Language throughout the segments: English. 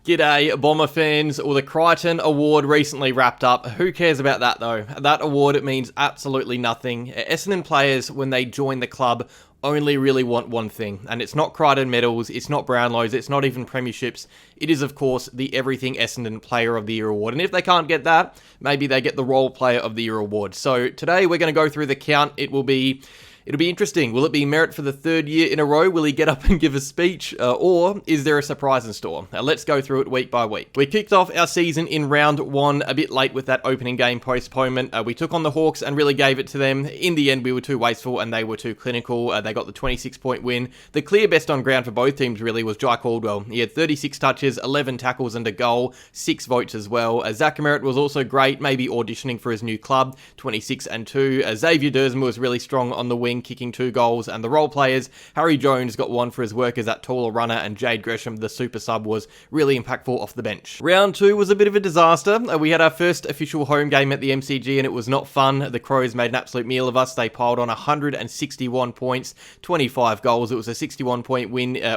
G'day, Bomber fans. Well, the Crichton Award recently wrapped up. Who cares about that, though? That award, it means absolutely nothing. Essendon players, when they join the club, only really want one thing, and it's not Crichton medals, it's not Brownlows, it's not even premierships. It is, of course, the Everything Essendon Player of the Year award, and if they can't get that, maybe they get the Role Player of the Year award. So today we're going to go through the count. It'll be interesting. Will it be Merrett for the third year in a row? Will he get up and give a speech? Or is there a surprise in store? Let's go through it week by week. We kicked off our season in round one a bit late with that opening game postponement. We took on the Hawks and really gave it to them. In the end, we were too wasteful and they were too clinical. They got the 26-point win. The clear best on ground for both teams really was Jai Caldwell. He had 36 touches, 11 tackles and a goal, 6 votes as well. Zach Merrett was also great, maybe auditioning for his new club, 26 and 2. Xavier Dersma was really strong on the wing, kicking 2 goals, and the role players, Harry Jones got 1 for his work as that taller runner, and Jade Gresham, the super sub, was really impactful off the bench. Round 2 was a bit of a disaster. We had our first official home game at the MCG and it was not fun. The Crows made an absolute meal of us. They piled on 161 points, 25 goals. It was a 61-point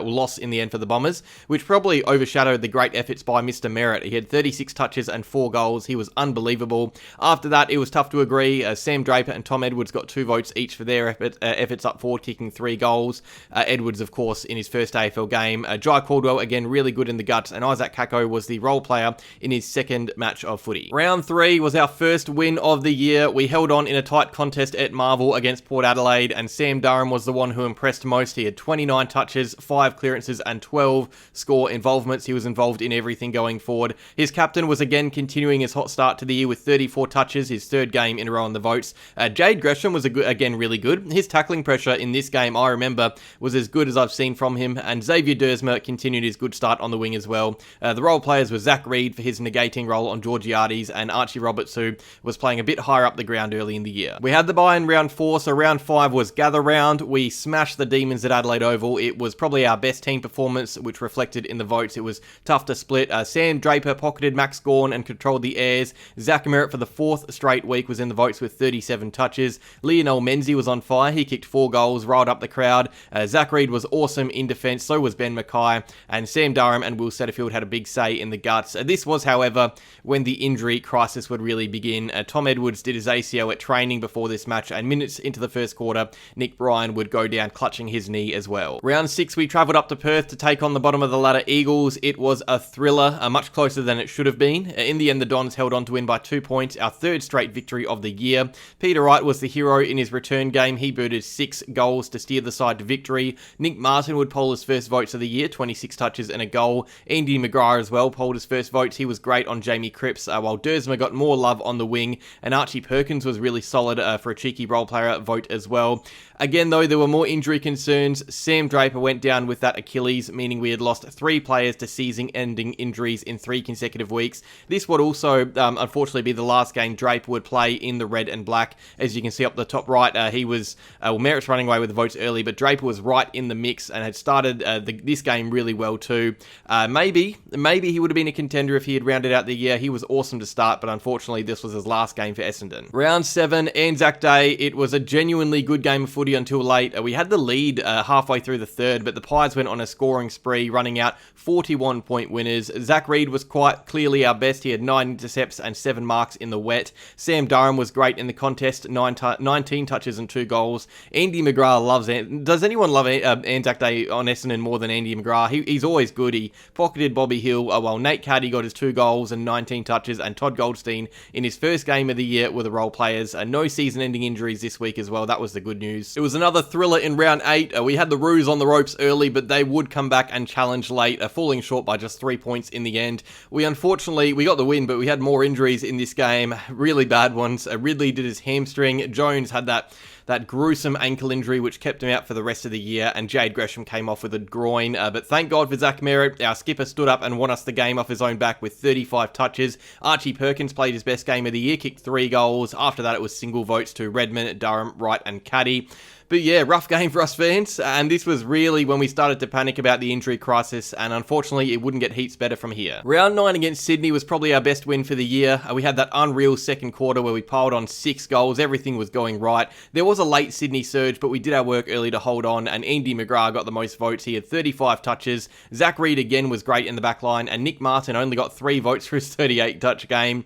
loss in the end for the Bombers, which probably overshadowed the great efforts by Mr. Merrett. He had 36 touches and 4 goals. He was unbelievable. After that, it was tough to agree. Sam Draper and Tom Edwards got 2 votes each for their efforts up forward, kicking 3 goals. Edwards, of course, in his first AFL game. Jai Caldwell, again, really good in the guts, and Isaac Kako was the role player in his second match of footy. Round 3 was our first win of the year. We held on in a tight contest at Marvel against Port Adelaide, and Sam Durham was the one who impressed most. He had 29 touches, 5 clearances, and 12 score involvements. He was involved in everything going forward. His captain was again continuing his hot start to the year with 34 touches, his third game in a row on the votes. Jade Gresham was again really good. His tackling pressure in this game, I remember, was as good as I've seen from him, and Xavier Dersma continued his good start on the wing as well. The role players were Zach Reid for his negating role on Georgiades, and Archie Roberts, who was playing a bit higher up the ground early in the year. We had the bye in round 4, so round 5 was gather round. We smashed the Demons at Adelaide Oval. It was probably our best team performance, which reflected in the votes. It was tough to split. Sam Draper pocketed Max Gawn and controlled the airs. Zach Merrett for the 4th straight week was in the votes with 37 touches. Lionel Menzies was on fire. He kicked 4 goals, riled up the crowd. Zach Reid was awesome in defence, so was Ben Mackay, and Sam Durham and Will Setterfield had a big say in the guts. This was, however, when the injury crisis would really begin. Tom Edwards did his ACL at training before this match, and minutes into the first quarter, Nick Bryan would go down clutching his knee as well. Round 6, we travelled up to Perth to take on the bottom of the ladder Eagles. It was a thriller, much closer than it should have been. In the end, the Dons held on to win by 2 points, our 3rd straight victory of the year. Peter Wright was the hero in his return game. He booted 6 goals to steer the side to victory. Nick Martin would poll his first votes of the year, 26 touches and a goal. Andy McGrath as well polled his first votes. He was great on Jamie Cripps, while Dersma got more love on the wing, and Archie Perkins was really solid for a cheeky role player vote as well. Again, though, there were more injury concerns. Sam Draper went down with that Achilles, meaning we had lost 3 players to season-ending injuries in 3 consecutive weeks. This would also, unfortunately, be the last game Draper would play in the red and black. As you can see up the top right, Merritt's running away with the votes early, but Draper was right in the mix and had started this game really well too. Maybe he would have been a contender if he had rounded out the year. He was awesome to start, but unfortunately, this was his last game for Essendon. Round 7, Anzac Day. It was a genuinely good game of footy until late. We had the lead halfway through the third, but the Pies went on a scoring spree, running out 41-point winners. Zach Reid was quite clearly our best. He had 9 intercepts and 7 marks in the wet. Sam Durham was great in the contest, 19 touches and 2 goals. Andy McGrath loves it. Does anyone love Anzac Day on Essendon more than Andy McGrath? He's always good. He pocketed Bobby Hill, while Nate Caddy got his 2 goals and 19 touches, and Todd Goldstein in his first game of the year were the role players. No season-ending injuries this week as well. That was the good news. It was another thriller in round 8. We had the Roos on the ropes early, but they would come back and challenge late, falling short by just 3 points in the end. We got the win, but we had more injuries in this game, really bad ones. Ridley did his hamstring. Jones had that gruesome ankle injury which kept him out for the rest of the year, and Jade Gresham came off with a groin. But thank God for Zach Merrett. Our skipper stood up and won us the game off his own back with 35 touches. Archie Perkins played his best game of the year, kicked 3 goals. After that, it was single votes to Redmond, Durham, Wright and Caddy. But yeah, rough game for us fans, and this was really when we started to panic about the injury crisis, and unfortunately it wouldn't get heaps better from here. Round 9 against Sydney was probably our best win for the year. We had that unreal second quarter where we piled on 6 goals, everything was going right. There was a late Sydney surge, but we did our work early to hold on, and Andy McGrath got the most votes. He had 35 touches. Zach Merrett again was great in the back line, and Nick Martin only got 3 votes for his 38 touch game.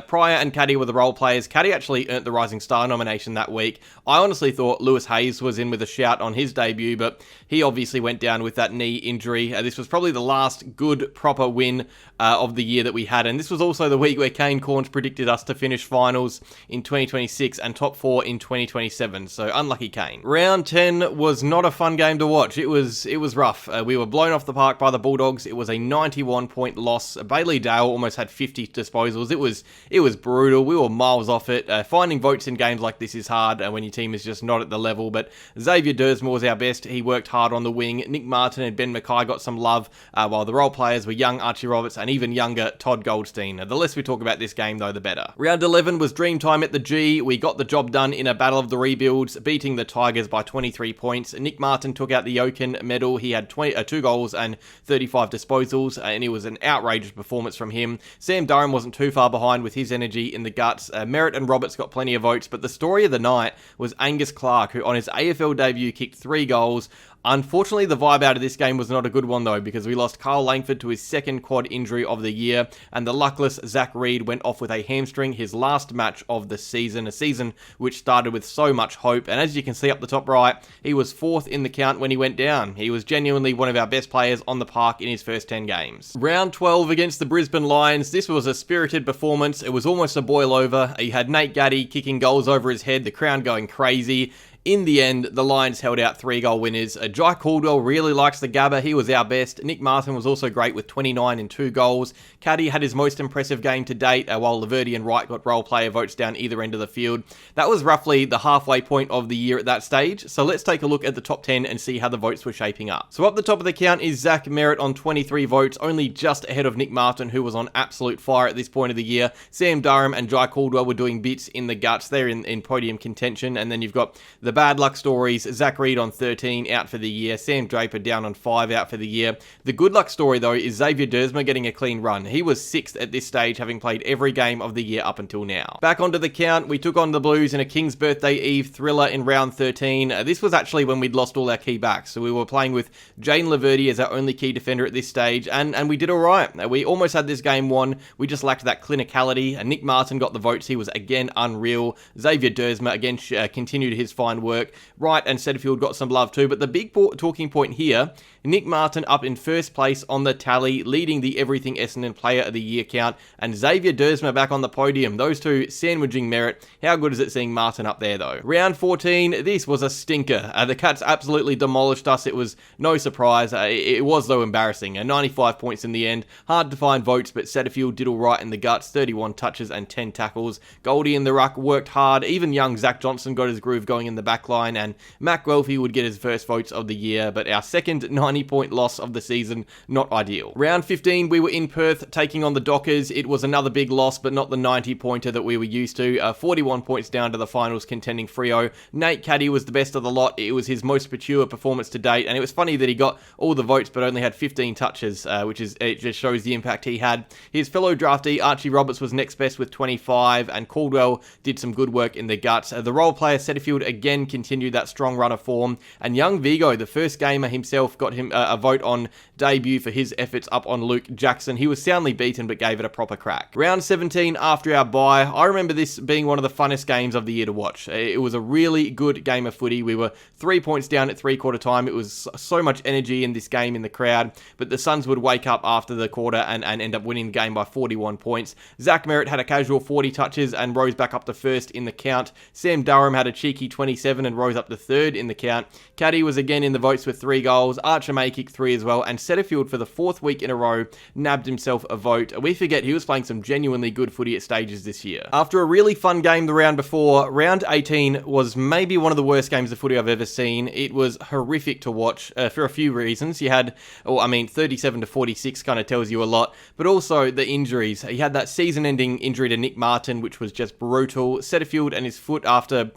Pryor and Caddy were the role players. Caddy actually earned the Rising Star nomination that week. I honestly thought Lewis Hayes was in with a shout on his debut, but he obviously went down with that knee injury. This was probably the last good, proper win of the year that we had, and this was also the week where Kane Corns predicted us to finish finals in 2026 and top 4 in 2027, so unlucky Kane. Round 10 was not a fun game to watch. It was rough. We were blown off the park by the Bulldogs. It was a 91-point loss. Bailey Dale almost had 50 disposals. It was brutal. We were miles off it. Finding votes in games like this is hard when your team is just not at the level, but Xavier Dersma was our best. He worked hard on the wing. Nick Martin and Ben Mackay got some love, while the role players were young Archie Roberts and even younger Todd Goldstein. The less we talk about this game, though, the better. Round 11 was dream time at the G. We got the job done in a battle of the rebuilds, beating the Tigers by 23 points. Nick Martin took out the Yoken medal. He had 2 goals and 35 disposals, and it was an outrageous performance from him. Sam Durham wasn't too far behind with his energy in the guts. Merrett and Roberts got plenty of votes, but the story of the night was Angus Clark, who on his AFL debut kicked 3 goals. Unfortunately, the vibe out of this game was not a good one, though, because we lost Carl Langford to his second quad injury of the year, and the luckless Zach Merrett went off with a hamstring, his last match of the season, a season which started with so much hope. And as you can see up the top right, he was 4th in the count when he went down. He was genuinely one of our best players on the park in his first 10 games. Round 12 against the Brisbane Lions. This was a spirited performance. It was almost a boil over. He had Nate Gaddy kicking goals over his head, the crowd going crazy. In the end, the Lions held out 3-goal winners. Jai Caldwell really likes the Gabba. He was our best. Nick Martin was also great with 29 and 2 goals. Caddy had his most impressive game to date, while Laverty and Wright got role player votes down either end of the field. That was roughly the halfway point of the year at that stage. So let's take a look at the top 10 and see how the votes were shaping up. So up the top of the count is Zach Merrett on 23 votes, only just ahead of Nick Martin, who was on absolute fire at this point of the year. Sam Durham and Jai Caldwell were doing bits in the guts. They're in podium contention. And then you've got the bad luck stories. Zach Merrett on 13, out for the year. Sam Draper down on 5, out for the year. The good luck story, though, is Xavier Dersma getting a clean run. He was 6th at this stage, having played every game of the year up until now. Back onto the count, we took on the Blues in a King's Birthday Eve thriller in round 13. This was actually when we'd lost all our key backs, so we were playing with Jane Laverty as our only key defender at this stage, and we did all right. We almost had this game won. We just lacked that clinicality, and Nick Martin got the votes. He was again unreal. Xavier Dersma again continued his fine work. Wright and Setterfield got some love too, but the big talking point here, Nick Martin up in first place on the tally, leading the Everything Essendon Player of the Year count, and Xavier Dersma back on the podium. Those two sandwiching Merrett. How good is it seeing Martin up there, though? Round 14, this was a stinker. The Cats absolutely demolished us. It was no surprise. It was, though, embarrassing. 95 points in the end. Hard to find votes, but Setterfield did all right in the guts. 31 touches and 10 tackles. Goldie in the ruck worked hard. Even young Zach Johnson got his groove going in the back line, and Matt Guelphy would get his first votes of the year, but our second 90-point loss of the season, not ideal. Round 15, we were in Perth taking on the Dockers. It was another big loss, but not the 90-pointer that we were used to. 41 points down to the finals contending Freo. Nate Caddy was the best of the lot. It was his most mature performance to date, and it was funny that he got all the votes but only had 15 touches, it just shows the impact he had. His fellow draftee, Archie Roberts, was next best with 25, and Caldwell did some good work in the guts. The role player, Setterfield, again continued that strong run of form, and young Vigo, the first gamer himself, got him a vote on debut for his efforts up on Luke Jackson. He was soundly beaten but gave it a proper crack. Round 17 after our bye, I remember this being one of the funnest games of the year to watch. It was a really good game of footy. We were 3 points down at three-quarter time. It was so much energy in this game in the crowd, but the Suns would wake up after the quarter and end up winning the game by 41 points. Zach Merrett had a casual 40 touches and rose back up to first in the count. Sam Durham had a cheeky 27 and rose up to third in the count. Caddy was again in the votes with 3 goals. Archer May kicked 3 as well, and Setterfield for the 4th week in a row nabbed himself a vote. We forget he was playing some genuinely good footy at stages this year. After a really fun game the round before, round 18 was maybe one of the worst games of footy I've ever seen. It was horrific to watch for a few reasons. You had, 37 to 46 kind of tells you a lot, but also the injuries. He had that season-ending injury to Nick Martin, which was just brutal. Setterfield and his foot after,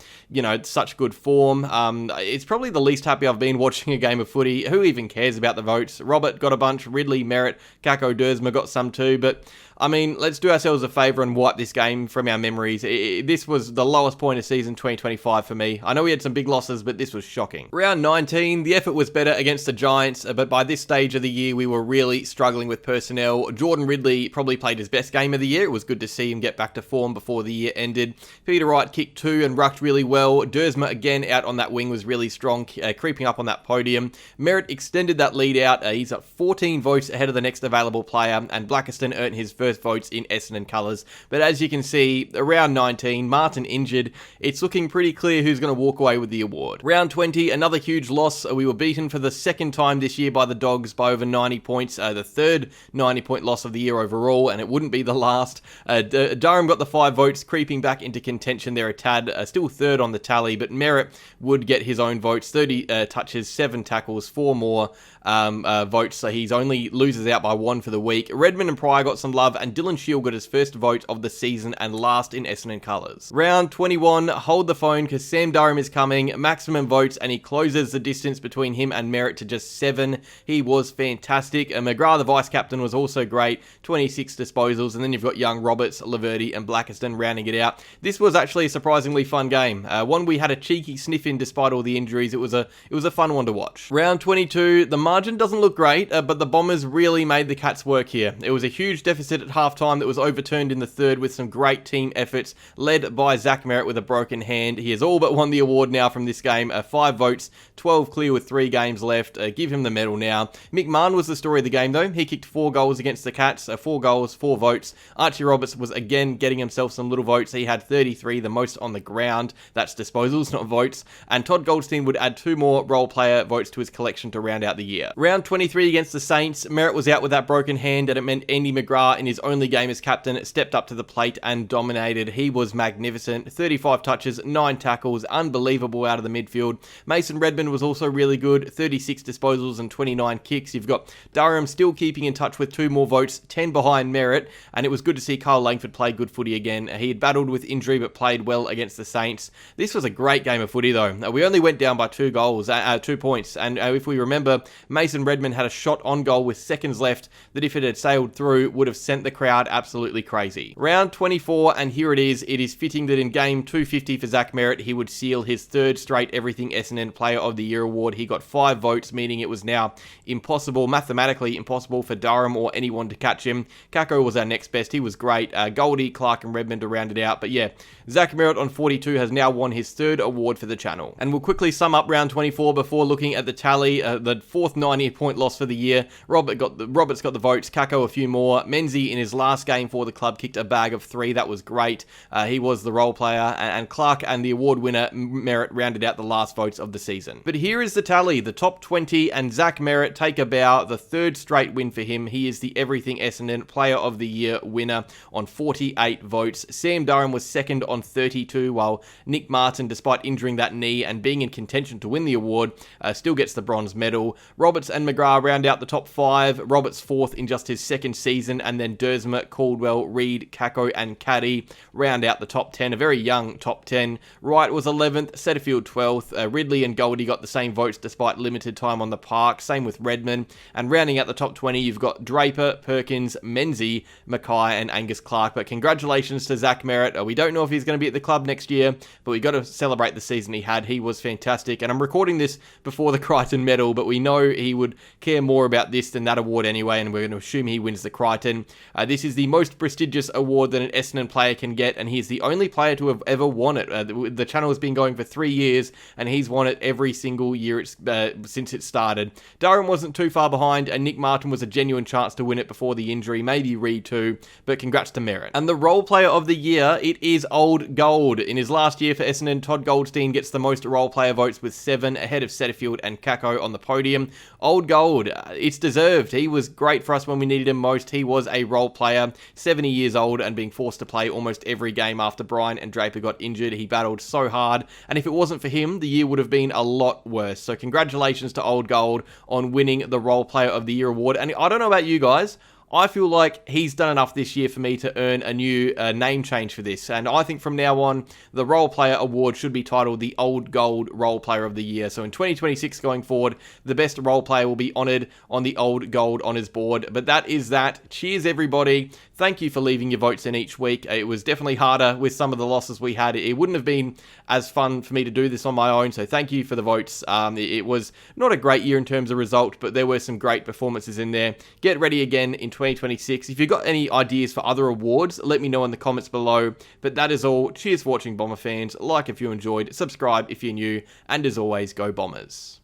such good form. It's probably the least happy I've been watching a game of footy. Who even cares about the votes? Robert got a bunch, Ridley, Merrett, Kako, Dersma got some too, but I mean, let's do ourselves a favour and wipe this game from our memories. This was the lowest point of season 2025 for me. I know we had some big losses, but this was shocking. Round 19, the effort was better against the Giants, but by this stage of the year, we were really struggling with personnel. Jordan Ridley probably played his best game of the year. It was good to see him get back to form before the year ended. Peter Wright kicked 2 and rucked really well. Dersma, again, out on that wing was really strong, creeping up on that podium. Merrett extended that lead out. He's at 14 votes ahead of the next available player, and Blackiston earned his first votes in Essendon colours. But as you can see, around 19, Martin injured. It's looking pretty clear who's going to walk away with the award. Round 20, another huge loss. We were beaten for the second time this year by the Dogs by over 90 points. The third 90-point loss of the year overall, and it wouldn't be the last. Durham got the 5 votes, creeping back into contention there a tad. Still third on the tally, but Merrett would get his own votes. 30 touches, 7 tackles, 4 more votes, so he's only loses out by 1 for the week. Redmond and Pryor got some love, and Dylan Shield got his first vote of the season and last in Essendon colours. Round 21, hold the phone because Sam Durham is coming. Maximum votes, and he closes the distance between him and Merrett to just 7. He was fantastic. McGrath, the vice-captain, was also great. 26 disposals, and then you've got young Roberts, Laverty, and Blackiston rounding it out. This was actually a surprisingly fun game. One we had a cheeky sniff in despite all the injuries. It was a fun one to watch. Round 22, the margin doesn't look great, but the Bombers really made the Cats work here. It was a huge deficit at halftime that was overturned in the third with some great team efforts, led by Zach Merrett with a broken hand. He has all but won the award now from this game. 5 votes, 12 clear with 3 games left. Give him the medal now. Mick Mann was the story of the game though. He kicked 4 goals against the Cats, 4 goals, 4 votes. Archie Roberts was again getting himself some little votes. He had 33, the most on the ground. That's disposals, not votes. And Todd Goldstein would add 2 more role player votes to his collection to round out the year. Round 23 against the Saints, Merrett was out with that broken hand, and it meant Andy McGrath, in his only game as captain, stepped up to the plate and dominated. He was magnificent. 35 touches, 9 tackles, unbelievable out of the midfield. Mason Redmond was also really good. 36 disposals and 29 kicks. You've got Durham still keeping in touch with 2 more votes, 10 behind Merrett, and it was good to see Kyle Langford play good footy again. He had battled with injury but played well against the Saints. This was a great game of footy though. We only went down by 2 points, and if we remember, Mason Redmond had a shot on goal with seconds left that if it had sailed through would have sent the crowd absolutely crazy. Round 24, and here it is. It is fitting that in game 250 for Zach Merrett, he would seal his 3rd straight Everything Essendon Player of the Year award. He got 5 votes, meaning it was now mathematically impossible for Durham or anyone to catch him. Kako was our next best. He was great. Goldie, Clark, and Redmond to round it out. But yeah, Zach Merrett on 42 has now won his 3rd award for the channel. And we'll quickly sum up round 24 before looking at the tally. The 4th 90-point loss for the year. Roberts got the votes. Kako a few more. Menzies in his last game for the club kicked a bag of 3. That was great. He was the role player. And Clark and the award winner Merrett rounded out the last votes of the season. But here is the tally. The top 20, and Zach Merrett take a bow. The 3rd straight win for him. He is the Everything Essendon Player of the Year winner on 48 votes. Sam Durham was 2nd on 32, while Nick Martin, despite injuring that knee and being in contention to win the award, still gets the bronze medal. Roberts and McGrath round out the top 5. Roberts 4th in just his 2nd season, and then Dersma, Caldwell, Reid, Kako, and Caddy round out the top 10. A very young top 10. Wright was 11th, Setterfield 12th. Ridley and Goldie got the same votes despite limited time on the park. Same with Redmond. And rounding out the top 20, you've got Draper, Perkins, Menzies, Mackay, and Angus Clark. But congratulations to Zach Merrett. We don't know if he's going to be at the club next year, but we got to celebrate the season he had. He was fantastic. And I'm recording this before the Crichton medal, but we know he would care more about this than that award anyway, and we're going to assume he wins the Crichton. This is the most prestigious award that an Essendon player can get, and he's the only player to have ever won it. The channel has been going for 3 years, and he's won it every single year since it started. Durham wasn't too far behind, and Nick Martin was a genuine chance to win it before the injury, maybe Reid too, but congrats to Merrett. And the role player of the year, it is Old Gold. In his last year for Essendon, Todd Goldstein gets the most role player votes with 7, ahead of Setterfield and Kako on the podium. Old Gold, it's deserved. He was great for us when we needed him most. He was a role player, 70 years old and being forced to play almost every game after Bryan and Draper got injured. He battled so hard, and if it wasn't for him, the year would have been a lot worse. So congratulations to Old Gold on winning the Role Player of the Year award. And I don't know about you guys, I feel like he's done enough this year for me to earn a new name change for this. And I think from now on, the Role Player Award should be titled the Old Gold Role Player of the Year. So in 2026 going forward, the best role player will be honoured on the Old Gold Honours board. But that is that. Cheers, everybody. Thank you for leaving your votes in each week. It was definitely harder with some of the losses we had. It wouldn't have been as fun for me to do this on my own, so thank you for the votes. It was not a great year in terms of result, but there were some great performances in there. Get ready again in 2026. If you've got any ideas for other awards, let me know in the comments below. But that is all. Cheers for watching, Bomber fans. Like if you enjoyed, subscribe if you're new, and as always, go Bombers.